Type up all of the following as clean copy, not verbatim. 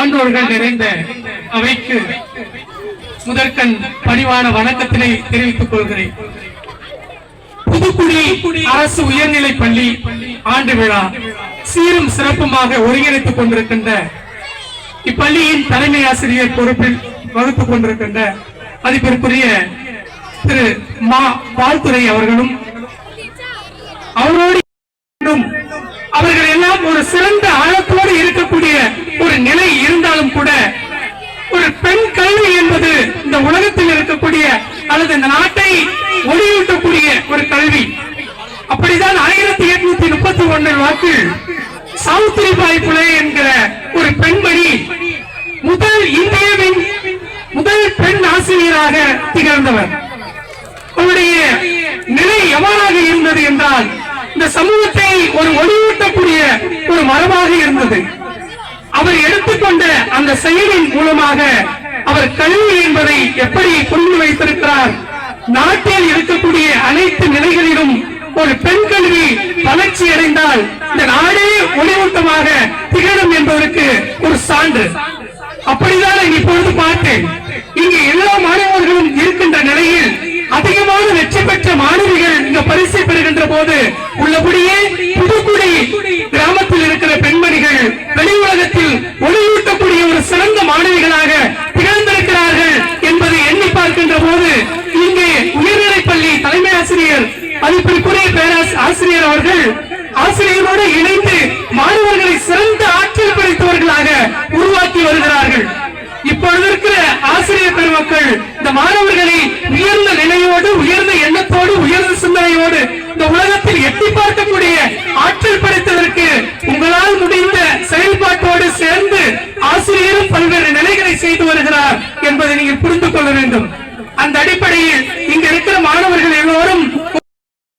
சான்றோர்கள் நிறைந்த அவைக்கு முதற்கண் பணிவான வணக்கத்தினை தெரிவித்துக் கொள்கிறேன். புதுக்குடி அரசு உயர்நிலை பள்ளி ஆண்டு விழா சீரும் சிறப்புமாக ஒருங்கிணைத்துக் கொண்டிருக்கின்ற இப்பள்ளியின் தலைமை ஆசிரியர் பொறுப்பில் வகுத்துக் கொண்டிருக்கின்ற மதிப்பிற்குரிய திரு மா வாழ்த்துறை அவர்களும் அவரோடு அவர்கள் எல்லாம் ஒரு சிறந்த ஆழத்தோடு இருக்கக்கூடிய ஒரு நிலை இருந்தாலும் கூட ஒரு பெண் கல்வி என்பது இந்த உலகத்தில் இருக்கக்கூடிய அல்லது இந்த நாட்டை ஒளியூட்டக்கூடிய ஒரு கல்வி. அப்படிதான் 1831 வாக்கில் சாவித்திரிபாய் புலே என்கிற ஒரு பெண்மணி இந்தியாவின் முதல் பெண் ஆசிரியராக திகழ்ந்தவர். அவருடைய நிலை எவ்வாறாக இருந்தது என்றால் இந்த சமூகத்தை ஒரு ஒளியூட்டக்கூடிய ஒரு மரபாக இருந்தது. அவர் எடுத்துக்கொண்ட அந்த செயலின் மூலமாக அவர் கல்வி என்பதை எப்படி புரிந்து வைத்திருக்கிறார். நாட்டில் இருக்கக்கூடிய அனைத்து நிலைகளிலும் ஒரு பெண் கல்வி வளர்ச்சி அடைந்தால் இந்த நாடே ஒளியூட்டமாக திகழும் என்பதற்கு ஒரு சான்று. அப்படிதான் இப்பொழுது பார்த்தேன். இங்கு எல்லா மாணவர்களும் இருக்கின்ற நிலையில் அதிகமான வெற்றி பெற்ற மாணவிகள் இங்க பரிசு பெறுகின்ற போது உள்ளபடியே புதுக்குடி கிராமத்தில் இருக்கிற பெண்மணிகள் வெளி உலகத்தில் ஒளியூட்டக்கூடிய ஒரு சிறந்த மாணவிகளாக திகழ்ந்திருக்கிறார்கள் என்பதை எண்ணி பார்க்கின்ற போது இங்கே உயர்நிலைப் பள்ளி தலைமை ஆசிரியர் மதிப்பிற்குரிய பேராசிரியர் அவர்கள் ஆசிரியரோடு இணைந்து மாணவர்களை சிறந்த ஆற்றல் படைத்தவர்களாக உருவாக்கி வருகிறார்கள். இப்பொழுது இருக்கிற ஆசிரியர் பெருமக்கள் இந்த மாணவர்களை உயர்ந்த நிலையோடு உயர்ந்த எண்ணத்தோடு உயர்ந்த சிந்தனையோடு இந்த உலகத்தில் எட்டி பார்க்கக்கூடிய ஆற்றல் படைத்ததற்கு உங்களால் முடிந்த செயல்பாட்டோடு சேர்ந்து ஆசிரியரும் பல்வேறு நிலைகளை செய்து வருகிறார் என்பதை நீங்கள் புரிந்து கொள்ள வேண்டும். அந்த அடிப்படையில் இங்க இருக்கிற மாணவர்கள் எல்லோரும்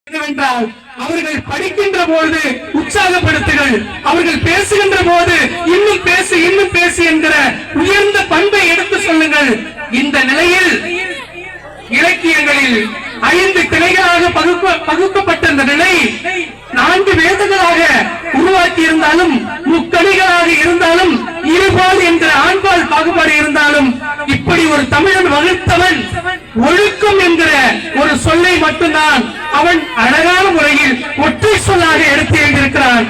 என்னவென்றால் அவர்கள் படிக்கின்ற போது உற்சாகப்படுத்துங்கள், அவர்கள் பேசுகின்ற போது இன்னும் பேசு என்கிற உயர்ந்த பண்பை எடுத்து சொல்லுங்கள். இந்த நிலையில் இலக்கியங்களில் 5 கிளைகளாக பகுக்கப்பட்ட இந்த நிலை 4 வேதங்களாக உருவாக்கி இருந்தாலும் முக்கணிகளாக இருந்தாலும் இருபால் என்ற ஆண்பால் பாகுபாடு இருந்தாலும் இப்படி ஒரு தமிழன் வகுத்தவன் ஒழுக்கம் என்கிற ஒரு சொல்லை மட்டும்தான் அவன் அழகான முறையில் ஒற்றை சொல்லாக எடுத்து எழுதியிருக்கிறான்.